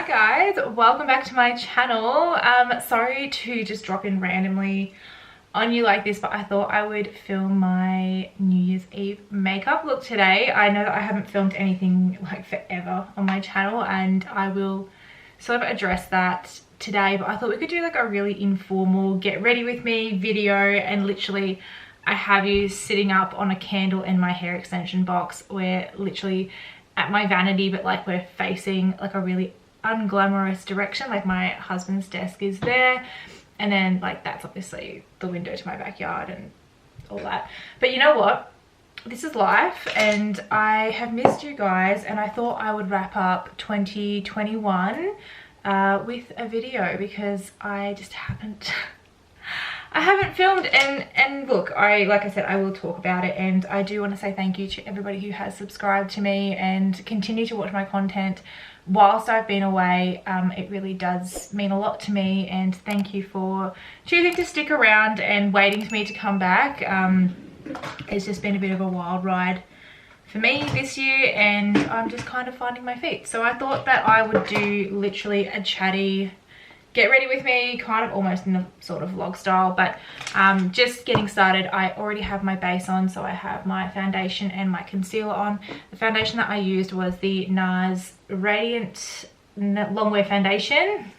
Hi guys, welcome back to my channel. Sorry to just drop in randomly on you like this, but I thought I would film my New Year's Eve makeup look today. I know that I haven't filmed anything like forever on my channel, and I will sort of address that today, but I thought we could do like a really informal get ready with me video, and literally I have you sitting up on a candle and my hair extension box. We're literally at my vanity, but like we're facing like a really unglamorous direction. Like my husband's desk is there, and then like that's obviously the window to my backyard and all that. But you know what, this is life, and I have missed you guys, and I thought I would wrap up 2021 with a video because I just haven't I haven't filmed. And look, like I said, I will talk about it, and I do want to say thank you to everybody who has subscribed to me and continue to watch my content whilst I've been away. It really does mean a lot to me, and thank you for choosing to stick around and waiting for me to come back. It's just been a bit of a wild ride for me this year, and I'm just kind of finding my feet. So I thought that I would do literally a chatty get ready with me, kind of almost in the sort of vlog style, but just getting started. I already have my base on, so I have my foundation and my concealer on. The foundation that I used was the NARS Radiant Longwear Foundation.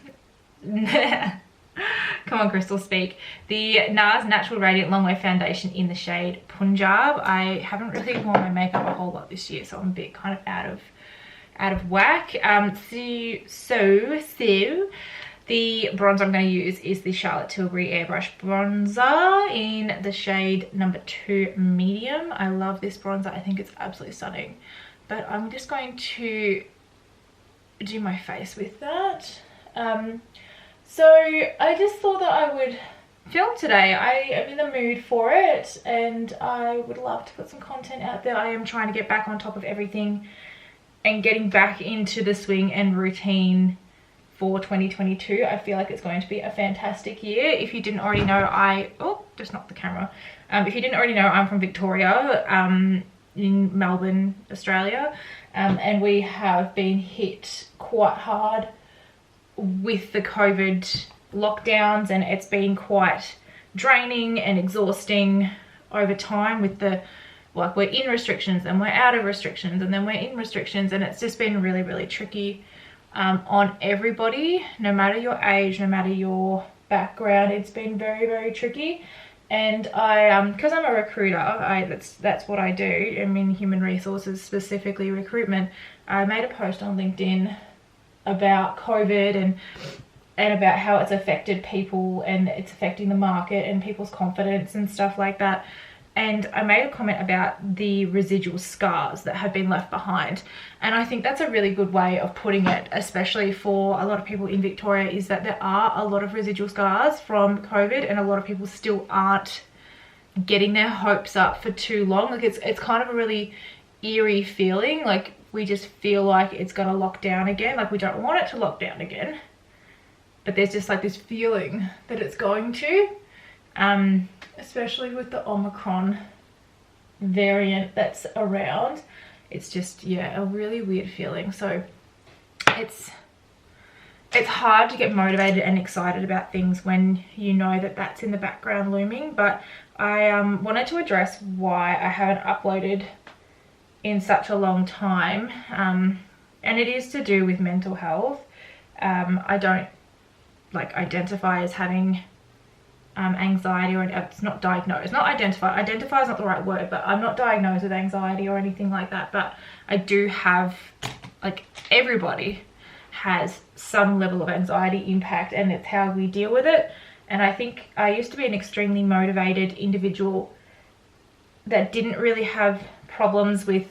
Come on, Crystal, speak. The NARS Natural Radiant Longwear Foundation in the shade Punjab. I haven't really worn my makeup a whole lot this year, so I'm a bit kind of out of whack. The bronzer I'm going to use is the Charlotte Tilbury Airbrush bronzer in the shade number 2 medium. I love this bronzer. I think it's absolutely stunning. But I'm just going to do my face with that. So I just thought that I would film today. I am in the mood for it, and I would love to put some content out there. I am trying to get back on top of everything and getting back into the swing and routine for 2022. I feel like it's going to be a fantastic year. If you didn't already know, just knocked the camera. If you didn't already know, I'm from Victoria, in Melbourne, Australia, and we have been hit quite hard with the COVID lockdowns, and it's been quite draining and exhausting over time with the, like, we're in restrictions and we're out of restrictions and then we're in restrictions, and it's just been really, really tricky on everybody, no matter your age, no matter your background. It's been very, very tricky. And I, because I'm a recruiter, that's what I do. I'm in human resources, specifically recruitment. I made a post on LinkedIn about COVID and about how it's affected people and it's affecting the market and people's confidence and stuff like that. And I made a comment about the residual scars that have been left behind. And I think that's a really good way of putting it, especially for a lot of people in Victoria, is that there are a lot of residual scars from COVID, and a lot of people still aren't getting their hopes up for too long. Like it's kind of a really eerie feeling. Like we just feel like it's gonna lock down again. Like we don't want it to lock down again, but there's just like this feeling that it's going to. Especially with the Omicron variant that's around. It's just, yeah, a really weird feeling. So it's hard to get motivated and excited about things when you know that that's in the background looming. But I wanted to address why I haven't uploaded in such a long time, and it is to do with mental health. I don't like identify as having anxiety, or it's not diagnosed, not identified. Identify is not the right word, but I'm not diagnosed with anxiety or anything like that. But I do have, like, everybody has some level of anxiety impact, and it's how we deal with it. And I think I used to be an extremely motivated individual that didn't really have problems with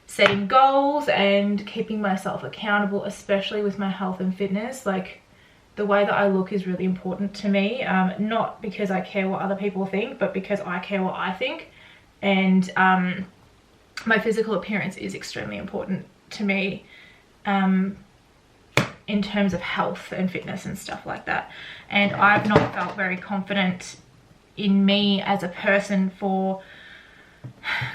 setting goals and keeping myself accountable, especially with my health and fitness. Like, the way that I look is really important to me, not because I care what other people think, but because I care what I think. And my physical appearance is extremely important to me in terms of health and fitness and stuff like that. And I've not felt very confident in me as a person for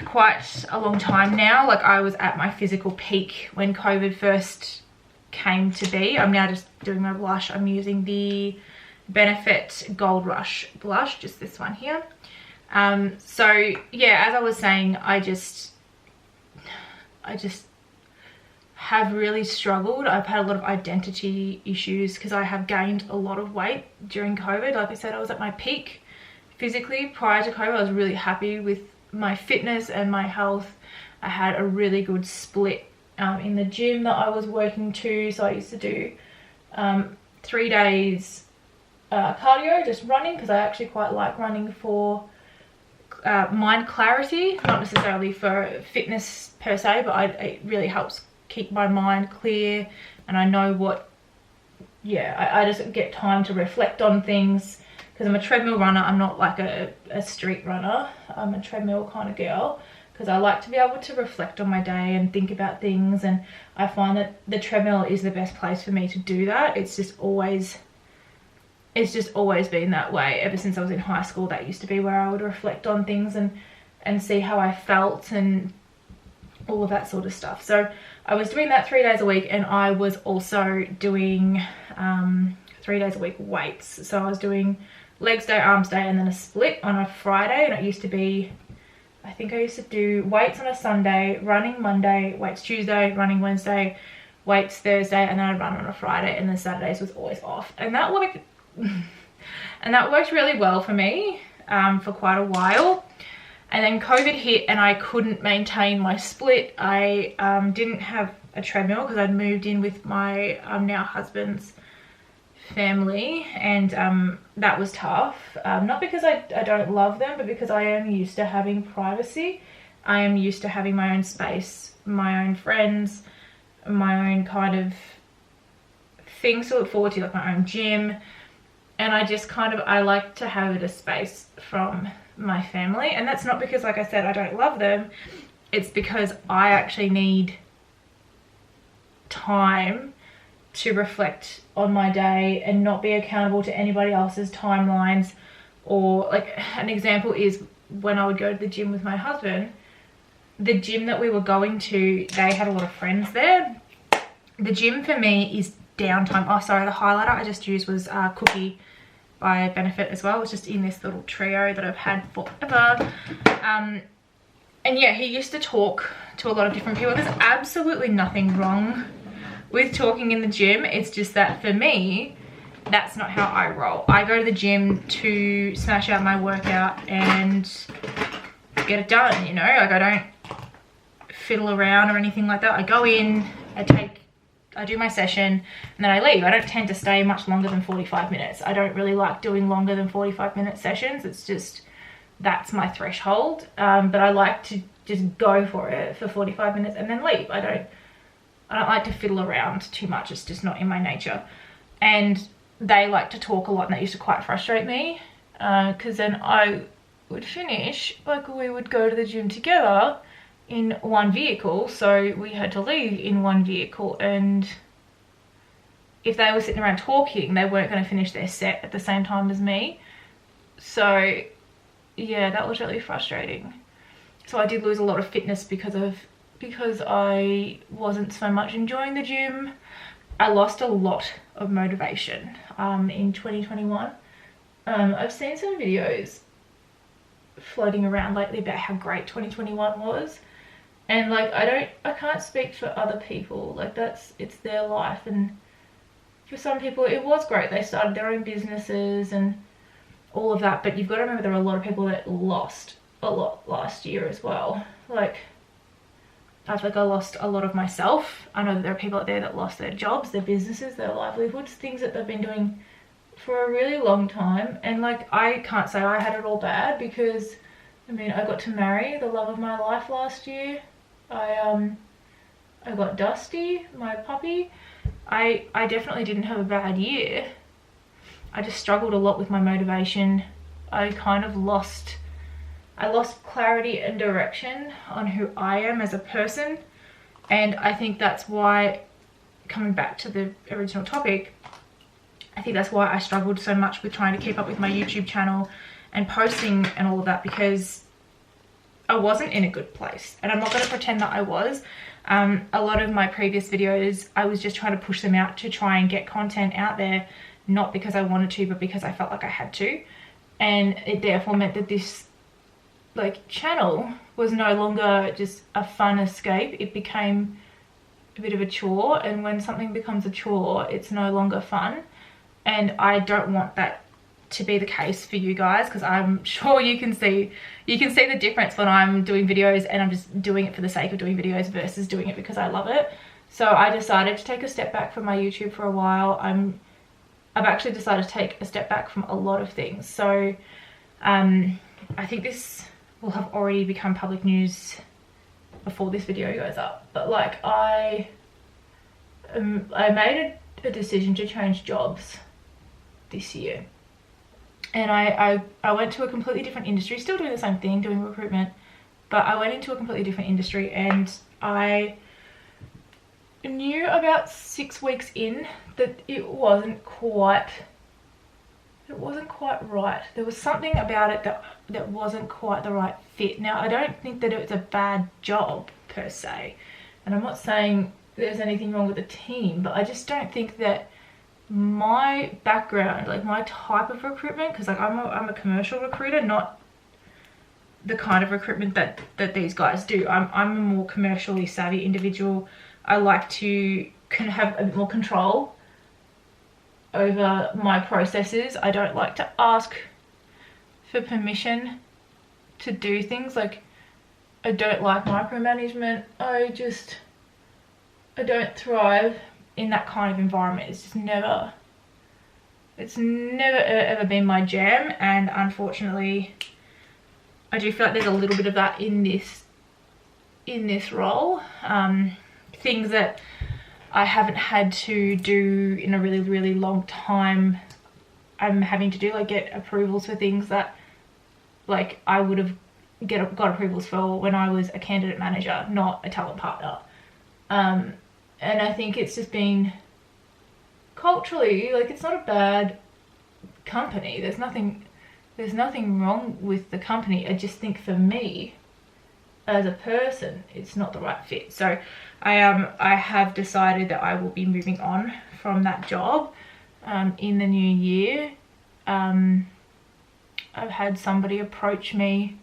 quite a long time now. Like, I was at my physical peak when COVID first came to be. I'm now just doing my blush. I'm using the Benefit Gold Rush blush, just this one here. So yeah, as I was saying, I just have really struggled. I've had a lot of identity issues because I have gained a lot of weight during COVID. Like I said, I was at my peak physically prior to COVID. I was really happy with my fitness and my health. I had a really good split in the gym that I was working to. So I used to do 3 days cardio, just running, because I actually quite like running for mind clarity, not necessarily for fitness per se, but it really helps keep my mind clear, and I know what, yeah, I just get time to reflect on things, because I'm a treadmill runner. I'm not like a street runner. I'm a treadmill kind of girl, because I like to be able to reflect on my day and think about things, and I find that the treadmill is the best place for me to do that. It's just always been that way ever since I was in high school. That used to be where I would reflect on things and see how I felt and all of that sort of stuff. So I was doing that 3 days a week, and I was also doing 3 days a week weights. So I was doing legs day, arms day, and then a split on a Friday. And it used to be, I think I used to do weights on a Sunday, running Monday, weights Tuesday, running Wednesday, weights Thursday, and then I'd run on a Friday, and then Saturdays was always off. And that worked really well for me for quite a while. And then COVID hit and I couldn't maintain my split. I didn't have a treadmill because I'd moved in with my now husband's family, and that was tough. Not because I don't love them, but because I am used to having privacy. I am used to having my own space, my own friends, my own kind of things to look forward to, like my own gym. And I just I like to have it a space from my family. And that's not because, like I said, I don't love them. It's because I actually need time to reflect on my day and not be accountable to anybody else's timelines. Or like an example is when I would go to the gym with my husband, the gym that we were going to, they had a lot of friends there. The gym for me is downtime. Oh, sorry, the highlighter I just used was Cookie by Benefit as well. It's just in this little trio that I've had forever. And yeah, he used to talk to a lot of different people. There's absolutely nothing wrong with talking in the gym. It's just that for me, that's not how I roll. I go to the gym to smash out my workout and get it done, you know? Like I don't fiddle around or anything like that. I go in, I do my session, and then I leave. I don't tend to stay much longer than 45 minutes. I don't really like doing longer than 45-minute sessions. It's just, that's my threshold. But I like to just go for it for 45 minutes and then leave. I don't like to fiddle around too much. It's just not in my nature. And they like to talk a lot, and that used to quite frustrate me, because then I would finish, like we would go to the gym together in one vehicle, so we had to leave in one vehicle, and if they were sitting around talking, they weren't going to finish their set at the same time as me. So yeah, that was really frustrating. So I did lose a lot of fitness because I wasn't so much enjoying the gym. I lost a lot of motivation in 2021. I've seen some videos floating around lately about how great 2021 was. And like, I can't speak for other people. Like it's their life. And for some people it was great. They started their own businesses and all of that. But you've got to remember there were a lot of people that lost a lot last year as well. Like, I feel like I lost a lot of myself. I know that there are people out there that lost their jobs, their businesses, their livelihoods, things that they've been doing for a really long time. And like, I can't say I had it all bad, because I mean, I got to marry the love of my life last year. I got Dusty, my puppy. I definitely didn't have a bad year. I just struggled a lot with my motivation. I lost clarity and direction on who I am as a person. And I think that's why, coming back to the original topic, I think that's why I struggled so much with trying to keep up with my YouTube channel and posting and all of that, because wasn't in a good place, and I'm not going to pretend that I was. A lot of my previous videos, I was just trying to push them out to try and get content out there, not because I wanted to, but because I felt like I had to. And it therefore meant that this like channel was no longer just a fun escape. It became a bit of a chore, and when something becomes a chore, it's no longer fun. And I don't want that to be the case for you guys, because I'm sure you can see the difference when I'm doing videos and I'm just doing it for the sake of doing videos versus doing it because I love it. So I decided to take a step back from my YouTube for a while. I've actually decided to take a step back from a lot of things. So I think this will have already become public news before this video goes up, but like I made a decision to change jobs this year. And I went to a completely different industry, still doing the same thing, doing recruitment, but I went into a completely different industry, and I knew about 6 weeks in that it wasn't quite right. There was something about it that wasn't quite the right fit. Now, I don't think that it was a bad job per se, and I'm not saying there's anything wrong with the team, but I just don't think that my background, like my type of recruitment, because like I'm a commercial recruiter, not the kind of recruitment that these guys do. I'm a more commercially savvy individual. I like to have a bit more control over my processes. I don't like to ask for permission to do things. Like, I don't like micromanagement. I don't thrive in that kind of environment. It's never ever been my jam, and unfortunately I do feel like there's a little bit of that in this role. Things that I haven't had to do in a really long time, I'm having to do, like get approvals for things that like I would have got approvals for when I was a candidate manager, not a talent partner. And I think it's just been culturally, like, it's not a bad company. There's nothing wrong with the company. I just think for me as a person, it's not the right fit. So I have decided that I will be moving on from that job in the new year. I've had somebody approach me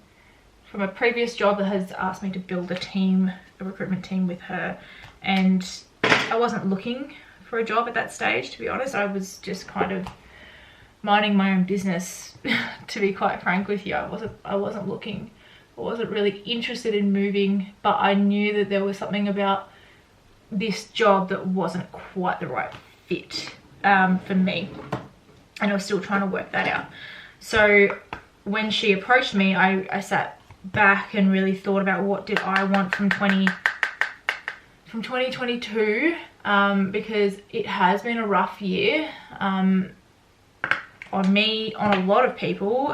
from a previous job that has asked me to build a recruitment team with her, and I wasn't looking for a job at that stage, to be honest. I was just kind of minding my own business, to be quite frank with you. I wasn't looking. I wasn't really interested in moving, but I knew that there was something about this job that wasn't quite the right fit for me, and I was still trying to work that out. So when she approached me, I sat back and really thought about what did I want from 2022, because it has been a rough year on me, on a lot of people.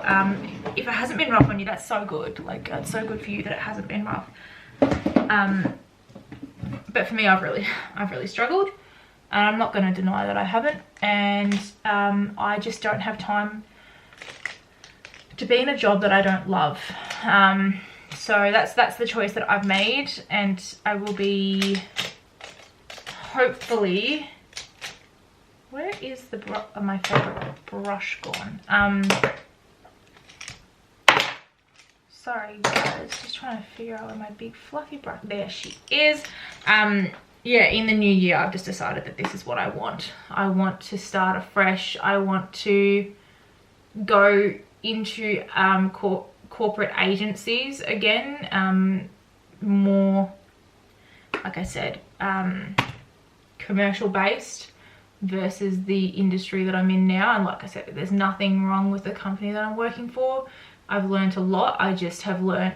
If it hasn't been rough on you, that's so good. Like, it's so good for you that it hasn't been rough. But for me, I've really struggled, and I'm not going to deny that I haven't. And I just don't have time to be in a job that I don't love. So that's the choice that I've made, and I will be hopefully, where is my favorite brush gone? Sorry guys, just trying to figure out where my big fluffy brush, there she is. Yeah, in the new year, I've just decided that this is what I want. I want to start afresh. I want to go into corporate agencies again, more, like I said, commercial based versus the industry that I'm in now. And like I said, there's nothing wrong with the company that I'm working for. I've learned a lot. I just have learned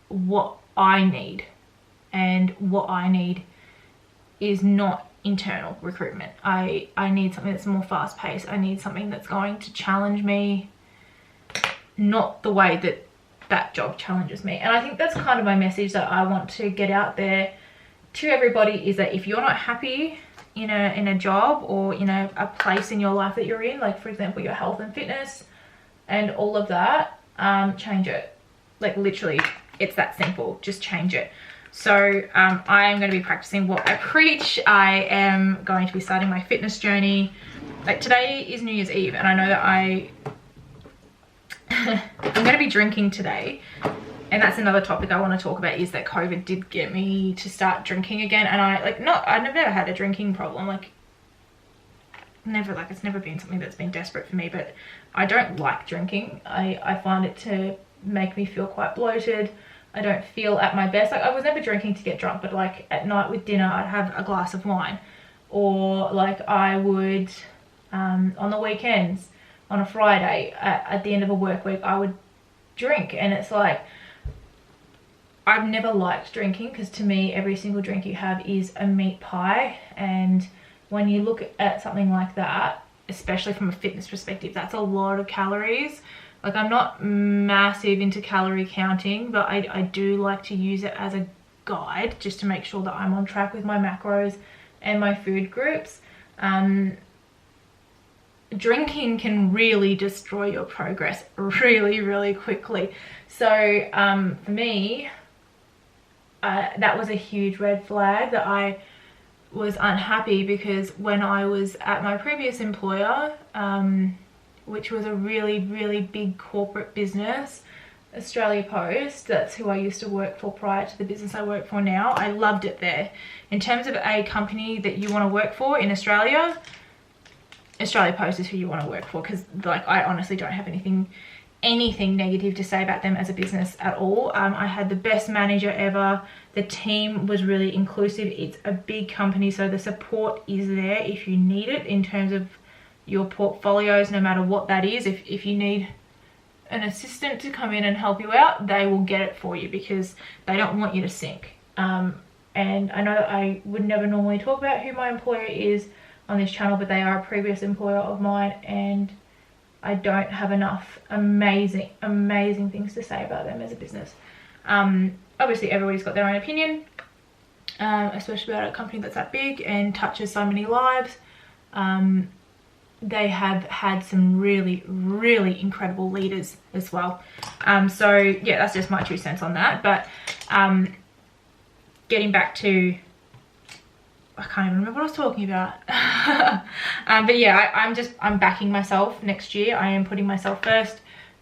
what I need, and what I need is not internal recruitment. I need something that's more fast paced. I need something that's going to challenge me, not the way that job challenges me. And I think that's kind of my message that I want to get out there to everybody, is that if you're not happy in a job, or a place in your life that you're in, like for example your health and fitness and all of that, change it. Like, literally It's that simple. Just change it. So I am going to be practicing what I preach. I am going to be starting my fitness journey. Like, today is New Year's Eve, and I know that I'm going to be drinking today. And that's another topic I want to talk about, is that COVID did get me to start drinking again. And I've never had a drinking problem. Like, it's never been something that's been desperate for me, but I don't like drinking. I find it to make me feel quite bloated. I don't feel at my best. Like, I was never drinking to get drunk, but like at night with dinner, I'd have a glass of wine. Or like I would, on the weekends, on a Friday, at the end of a work week, I would drink. And it's like, I've never liked drinking, because to me, every single drink you have is a meat pie. And when you look at something like that, especially from a fitness perspective, that's a lot of calories. Like, I'm not massive into calorie counting, but I do like to use it as a guide, just to make sure that I'm on track with my macros and my food groups. Drinking can really destroy your progress really, really quickly. So for me, that was a huge red flag, that I was unhappy, because when I was at my previous employer, which was a really, really big corporate business, Australia Post, that's who I used to work for prior to the business I work for now. I loved it there. In terms of a company that you want to work for in Australia, Australia Post is who you want to work for, because like, I honestly don't have anything negative to say about them as a business at all. I had the best manager ever. The team was really inclusive. It's a big company, so the support is there if you need it in terms of your portfolios, no matter what that is. If you need an assistant to come in and help you out, they will get it for you, because they don't want you to sink. And I know I would never normally talk about who my employer is on this channel, but they are a previous employer of mine, and I don't have enough amazing things to say about them as a business. Obviously everybody's got their own opinion, especially about a company that's that big and touches so many lives. They have had some really, really incredible leaders as well. So yeah, that's just my 2 cents on that. But getting back to, I can't even remember what I was talking about. But yeah, I'm backing myself next year. I am putting myself first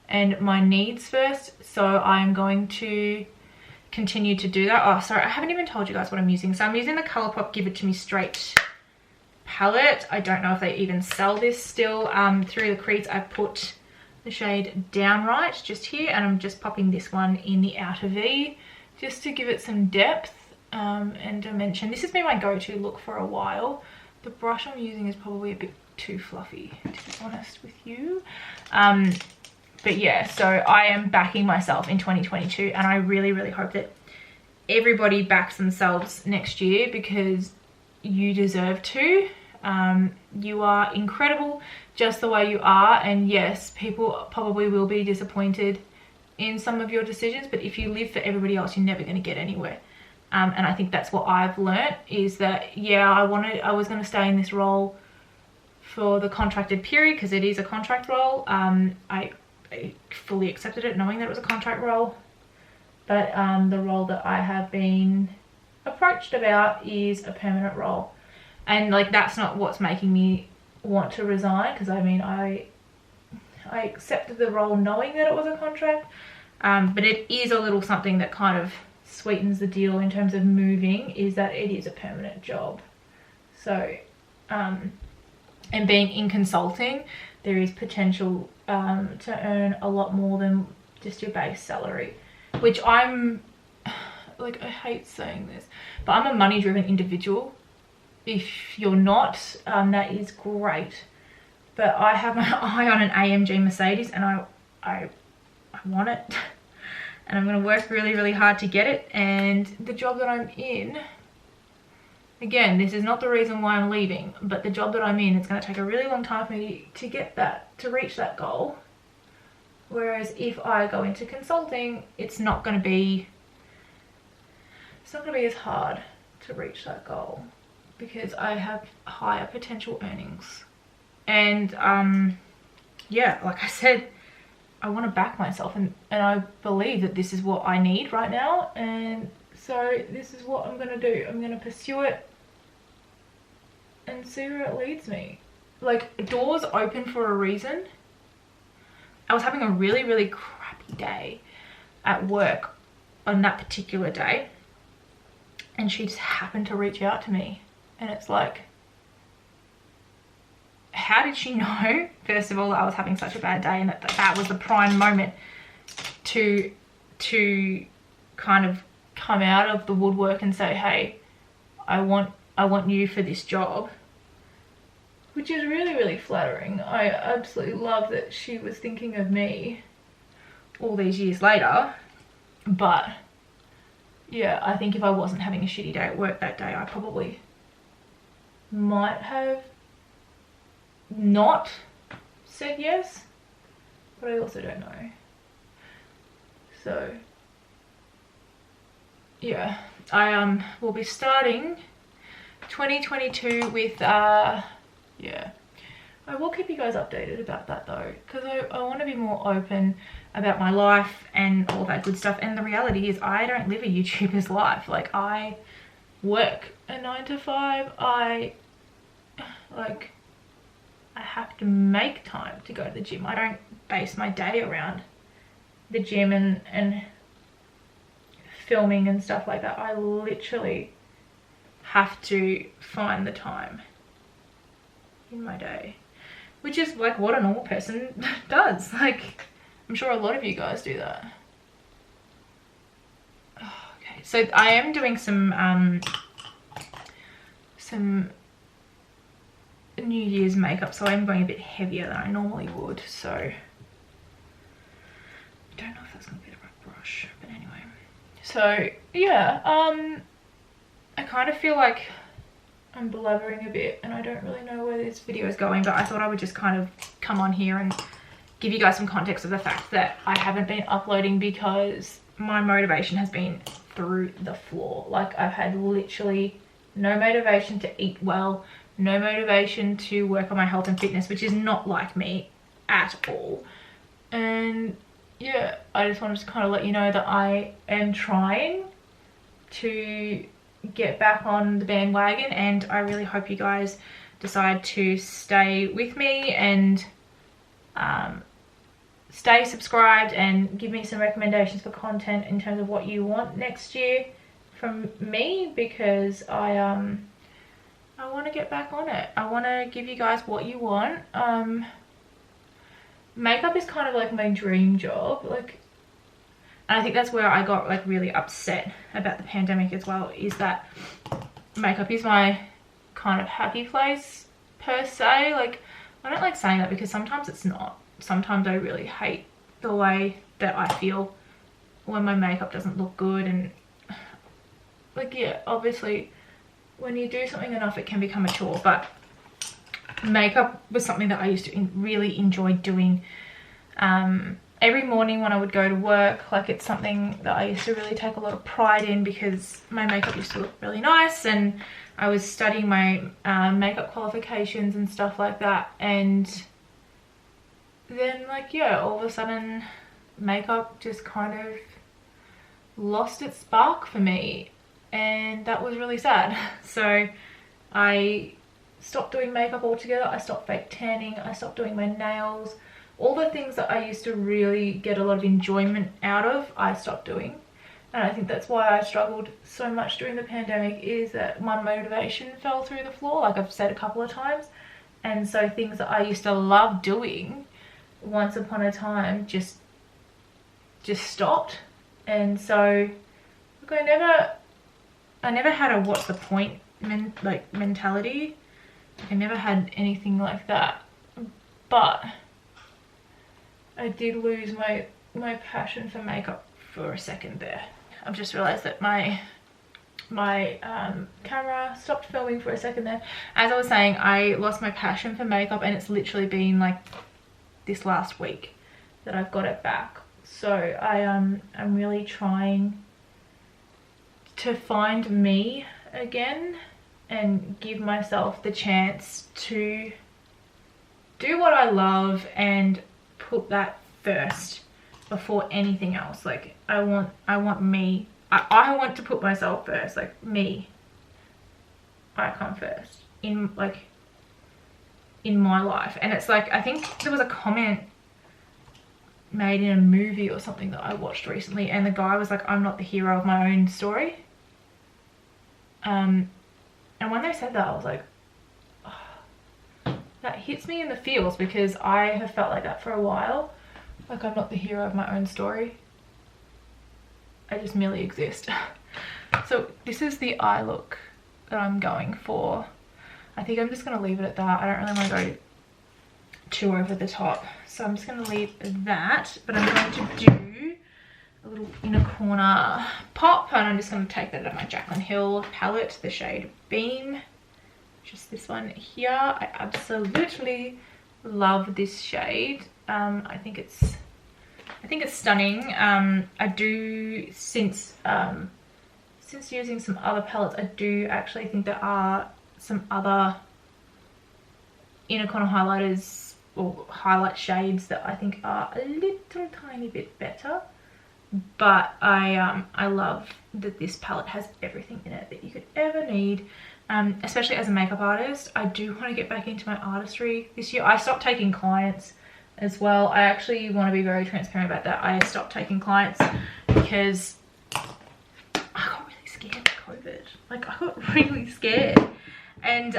and my needs first. So I'm going to continue to do that. Oh, sorry, I haven't even told you guys what I'm using. So I'm using the Colourpop Give It To Me Straight palette. I don't know if they even sell this still. Through the crease, I put the shade Downright just here, and I'm just popping this one in the outer V just to give it some depth and dimension. This has been my go-to look for a while. The brush I'm using is probably a bit too fluffy, to be honest with you. But yeah, so I am backing myself in 2022, and I really, really hope that everybody backs themselves next year, because you deserve to. You are incredible just the way you are, and yes, people probably will be disappointed in some of your decisions, but if you live for everybody else, you're never going to get anywhere. And I think that's what I've learnt, is that yeah, I was going to stay in this role for the contracted period, because it is a contract role. I fully accepted it knowing that it was a contract role, but the role that I have been approached about is a permanent role, and like, that's not what's making me want to resign, because I mean, I accepted the role knowing that it was a contract, but it is a little something that kind of sweetens the deal in terms of moving, is that it is a permanent job. So and being in consulting, there is potential to earn a lot more than just your base salary, which I'm like, I hate saying this, but I'm a money driven individual. If you're not, that is great, but I have my eye on an AMG Mercedes, and I want it, and I'm going to work really, really hard to get it. And the job that I'm in, again, this is not the reason why I'm leaving, but the job that I'm in, it's going to take a really long time for me to get that, to reach that goal. Whereas if I go into consulting, it's not going to be as hard to reach that goal, because I have higher potential earnings. And yeah, like I said, I want to back myself, and I believe that this is what I need right now, and so this is what I'm going to do. I'm going to pursue it and see where it leads me. Like, doors open for a reason. I was having a really, really crappy day at work on that particular day, and she just happened to reach out to me, and it's like, how did she know, first of all, that I was having such a bad day, and that was the prime moment to kind of come out of the woodwork and say, hey, I want you for this job, which is really, really flattering. I absolutely love that she was thinking of me all these years later. But yeah, I think if I wasn't having a shitty day at work that day, I probably might have not said yes, but I also don't know. So yeah, I will be starting 2022 with yeah, I will keep you guys updated about that though, because I want to be more open about my life and all that good stuff. And the reality is, I don't live a YouTuber's life. Like, I work a 9 to 5. I have to make time to go to the gym. I don't base my day around the gym and filming and stuff like that. I literally have to find the time in my day, which is like what a normal person does. Like, I'm sure a lot of you guys do that. Okay, so I am doing some New Year's makeup, so I'm going a bit heavier than I normally would, so I don't know if that's gonna be the right brush, but anyway. So yeah, I kind of feel like I'm blabbering a bit and I don't really know where this video is going, but I thought I would just kind of come on here and give you guys some context of the fact that I haven't been uploading because my motivation has been through the floor. Like, I've had literally no motivation to eat well, no motivation to work on my health and fitness, which is not like me at all. And yeah, I just wanted to kind of let you know that I am trying to get back on the bandwagon, and I really hope you guys decide to stay with me and stay subscribed and give me some recommendations for content in terms of what you want next year from me, because I want to get back on it. I want to give you guys what you want. Makeup is kind of like my dream job, like, and I think that's where I got like really upset about the pandemic as well, is that makeup is my kind of happy place per se. Like, I don't like saying that because sometimes it's not. Sometimes I really hate the way that I feel when my makeup doesn't look good, and like, yeah, obviously when you do something enough it can become a chore, but makeup was something that I used to really enjoy doing. Every morning when I would go to work, like, it's something that I used to really take a lot of pride in because my makeup used to look really nice, and I was studying my makeup qualifications and stuff like that. And then, like, yeah, all of a sudden makeup just kind of lost its spark for me, and that was really sad. So I stopped doing makeup altogether. I stopped fake tanning. I stopped doing my nails. All the things that I used to really get a lot of enjoyment out of, I stopped doing. And I think that's why I struggled so much during the pandemic, is that my motivation fell through the floor, like I've said a couple of times. And so things that I used to love doing once upon a time just stopped. And so, look, I never had a what's the point mentality. I never had anything like that. But I did lose my passion for makeup for a second there. I've just realized that my camera stopped filming for a second there. As I was saying, I lost my passion for makeup, and it's literally been like this last week that I've got it back. So I'm really trying to find me again and give myself the chance to do what I love and put that first before anything else. Like I want me. I want to put myself first. Like me. I come first in my life. And it's like, I think there was a comment made in a movie or something that I watched recently, and the guy was like, I'm not the hero of my own story. And when they said that, I was like, oh, that hits me in the feels, because I have felt like that for a while. Like I'm not the hero of my own story. I just merely exist. So this is the eye look that I'm going for. I think I'm just going to leave it at that. I don't really want to go too over the top. So I'm just going to leave that, but I'm going to do a little inner corner pop, and I'm just going to take that out of my Jaclyn Hill palette, the shade Beam. Just this one here. I absolutely love this shade. I think it's stunning. I do, since using some other palettes, I do actually think there are some other inner corner highlighters or highlight shades that I think are a little tiny bit better. But I love that this palette has everything in it that you could ever need. Especially as a makeup artist, I do want to get back into my artistry this year. I stopped taking clients as well. I actually want to be very transparent about that. I stopped taking clients because I got really scared of COVID. Like I got really scared. And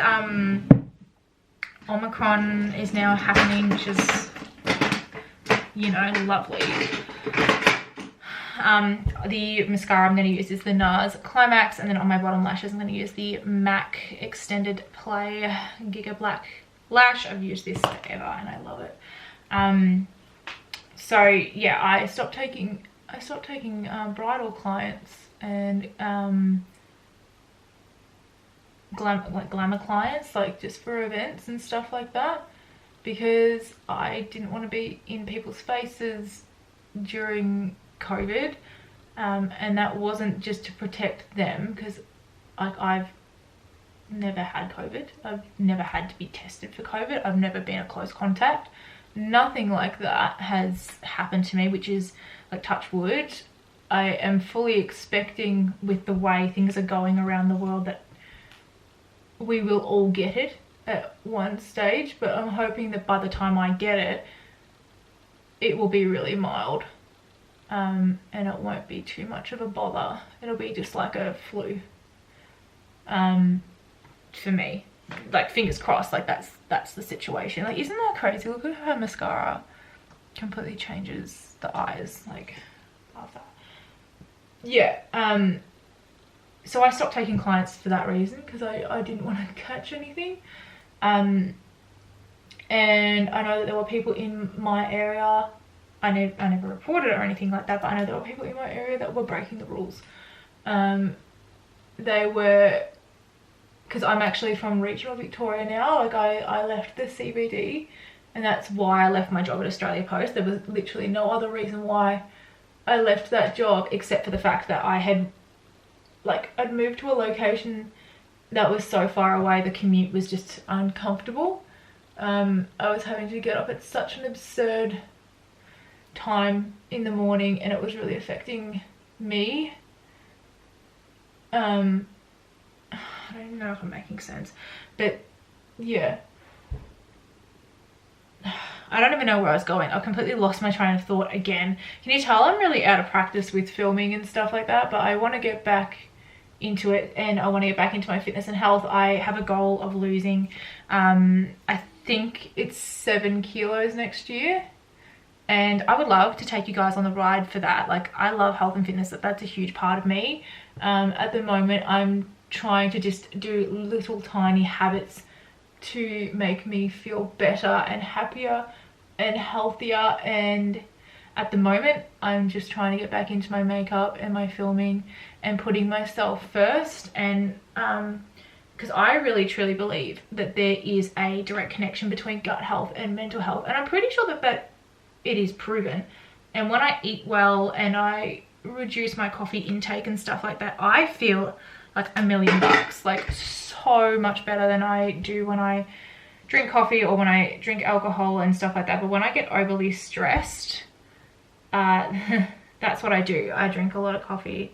Omicron is now happening, which is, you know, lovely. The mascara I'm going to use is the NARS Climax, and then on my bottom lashes I'm going to use the MAC Extended Play Giga Black Lash. I've used this forever and I love it. So yeah, I stopped taking bridal clients and glamour clients, like just for events and stuff like that, because I didn't want to be in people's faces during COVID, and that wasn't just to protect them, because like I've never had COVID, I've never had to be tested for COVID, I've never been a close contact, nothing like that has happened to me, which is like touch wood. I am fully expecting, with the way things are going around the world, that we will all get it at one stage, but I'm hoping that by the time I get it, it will be really mild. And it won't be too much of a bother. It'll be just like a flu, for me. Like fingers crossed, like that's the situation. Like, isn't that crazy? Look at her mascara completely changes the eyes. Like, love that. Yeah. So I stopped taking clients for that reason, because I didn't want to catch anything. And I know that there were people in my area, I never reported it or anything like that, but I know there were people in my area that were breaking the rules. They were, because I'm actually from regional Victoria now, like I left the CBD, and that's why I left my job at Australia Post. There was literally no other reason why I left that job, except for the fact that I'd moved to a location that was so far away, the commute was just uncomfortable. I was having to get up at such an absurd time in the morning, and it was really affecting me. I don't even know if I'm making sense, but yeah. I don't even know where I was going. I completely lost my train of thought again. Can you tell I'm really out of practice with filming and stuff like that? But I want to get back into it, and I want to get back into my fitness and health. I have a goal of losing, I think it's 7 kilos next year. And I would love to take you guys on the ride for that. Like, I love health and fitness. That's a huge part of me. At the moment, I'm trying to just do little tiny habits to make me feel better and happier and healthier. And at the moment, I'm just trying to get back into my makeup and my filming and putting myself first. And because I really truly believe that there is a direct connection between gut health and mental health. And I'm pretty sure that it is proven. And when I eat well and I reduce my coffee intake and stuff like that, I feel like $1,000,000, like so much better than I do when I drink coffee or when I drink alcohol and stuff like that. But when I get overly stressed, that's what I do. I drink a lot of coffee,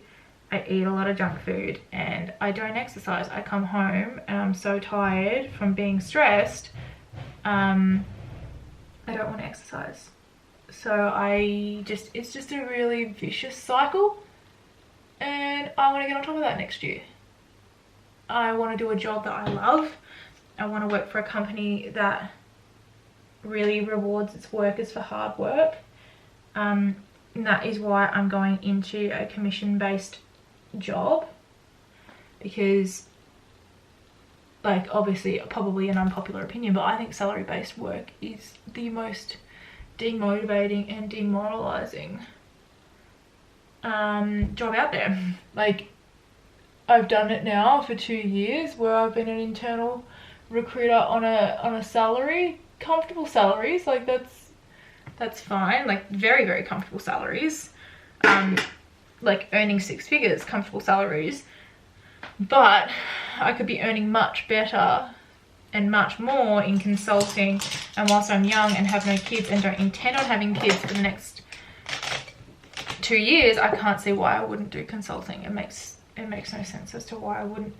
I eat a lot of junk food, and I don't exercise. I come home and I'm so tired from being stressed, I don't want to exercise. So it's just a really vicious cycle, and I want to get on top of that next year. I want to do a job that I love. I want to work for a company that really rewards its workers for hard work. And that is why I'm going into a commission-based job, because, like, obviously probably an unpopular opinion, but I think salary-based work is the most demotivating and demoralizing job out there. Like, I've done it now for 2 years where I've been an internal recruiter on a salary, comfortable salaries, like that's fine, like very, very comfortable salaries, like earning 6 figures, comfortable salaries. But I could be earning much better and much more in consulting, and whilst I'm young and have no kids and don't intend on having kids for the next 2 years, I can't see why I wouldn't do consulting. It makes no sense as to why I wouldn't,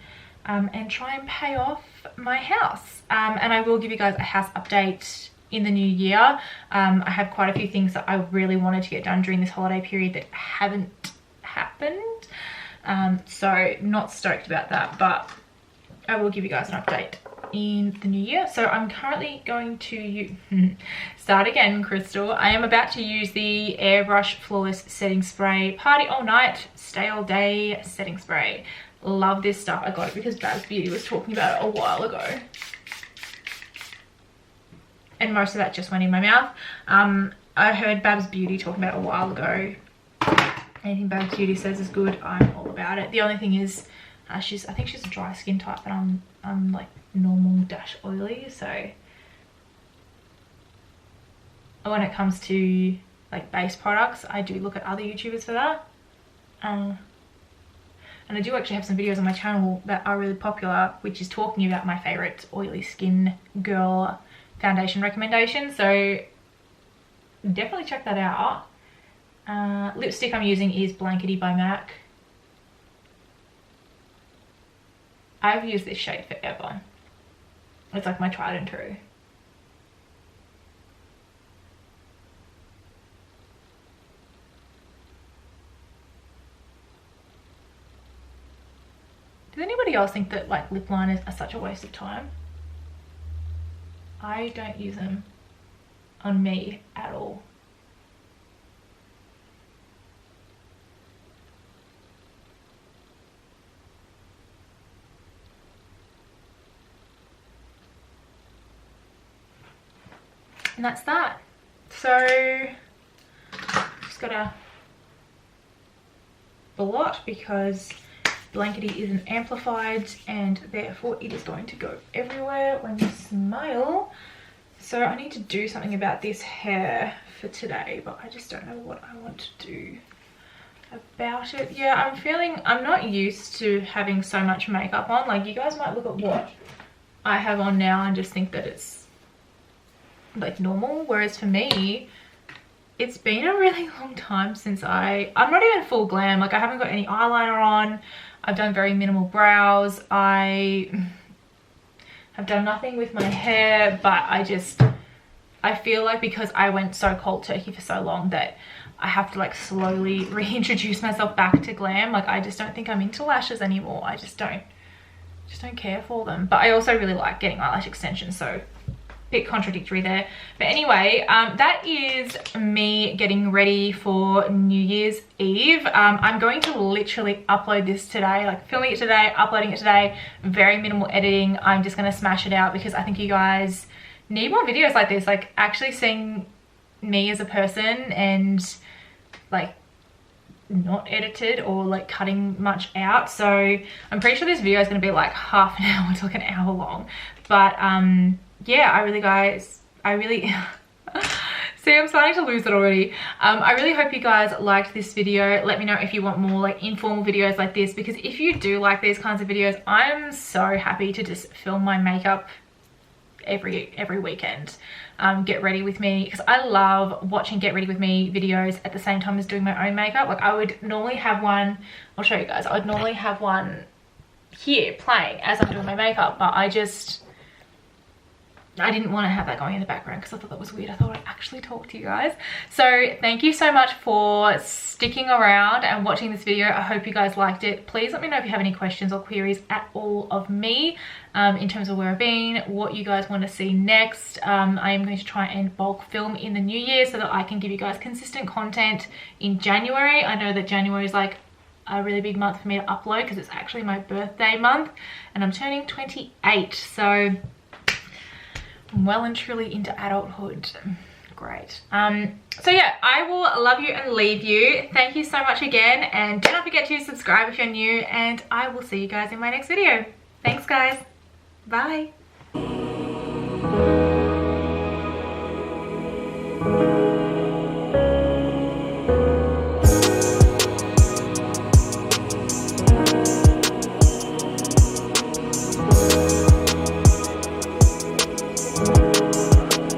and try and pay off my house. And I will give you guys a house update in the new year. I have quite a few things that I really wanted to get done during this holiday period that haven't happened, so not stoked about that, but I will give you guys an update in the new year. So I'm currently going to start again, Crystal. I am about to use the Airbrush Flawless Setting Spray Party All Night, Stay All Day Setting Spray. Love this stuff. I got it because Babs Beauty was talking about it a while ago, and most of that just went in my mouth. I heard Babs Beauty talking about it a while ago. Anything Babs Beauty says is good, I'm all about it. The only thing is, I think she's a dry skin type, and I'm like normal dash oily. So when it comes to like base products, I do look at other YouTubers for that. And I do actually have some videos on my channel that are really popular, which is talking about my favorite oily skin girl foundation recommendations. So definitely check that out. Lipstick I'm using is Blankety by MAC. I've used this shade forever. It's like my tried and true. Does anybody else think that like lip liners are such a waste of time? I don't use them on me at all. And that's that. So just gotta blot because Blankety isn't amplified and therefore it is going to go everywhere when you smile. So I need to do something about this hair for today, but I just don't know what I want to do about it. Yeah, I'm not used to having so much makeup on. Like, you guys might look at what I have on now and just think that it's like normal, whereas for me it's been a really long time since I'm not even full glam. Like, I haven't got any eyeliner on, I've done very minimal brows, I have done nothing with my hair, but I feel like because I went so cold turkey for so long that I have to like slowly reintroduce myself back to glam. Like, I just don't think I'm into lashes anymore. I just don't care for them. But I also really like getting eyelash extensions, so bit contradictory there. But anyway, that is me getting ready for New Year's Eve. I'm going to literally upload this today, like filming it today, uploading it today, very minimal editing. I'm just going to smash it out because I think you guys need more videos like this, like actually seeing me as a person and like not edited or like cutting much out. So I'm pretty sure this video is going to be like half an hour to like an hour long. But yeah, I really see, I'm starting to lose it already. I really hope you guys liked this video. Let me know if you want more like informal videos like this, because if you do like these kinds of videos, I'm so happy to just film my makeup every weekend. Get ready with me, because I love watching get ready with me videos at the same time as doing my own makeup. Like I would normally have one, I'll show you guys, I would normally have one here playing as I'm doing my makeup, but I didn't want to have that going in the background because I thought that was weird. I thought I'd actually talk to you guys. So thank you so much for sticking around and watching this video. I hope you guys liked it. Please let me know if you have any questions or queries at all of me in terms of where I've been, what you guys want to see next. I am going to try and bulk film in the new year so that I can give you guys consistent content in January. I know that January is like a really big month for me to upload because it's actually my birthday month and I'm turning 28. So I'm well and truly into adulthood. Great. So yeah, I will love you and leave you. Thank you so much again, and do not forget to subscribe if you're new, and I will see you guys in my next video. Thanks guys. Bye.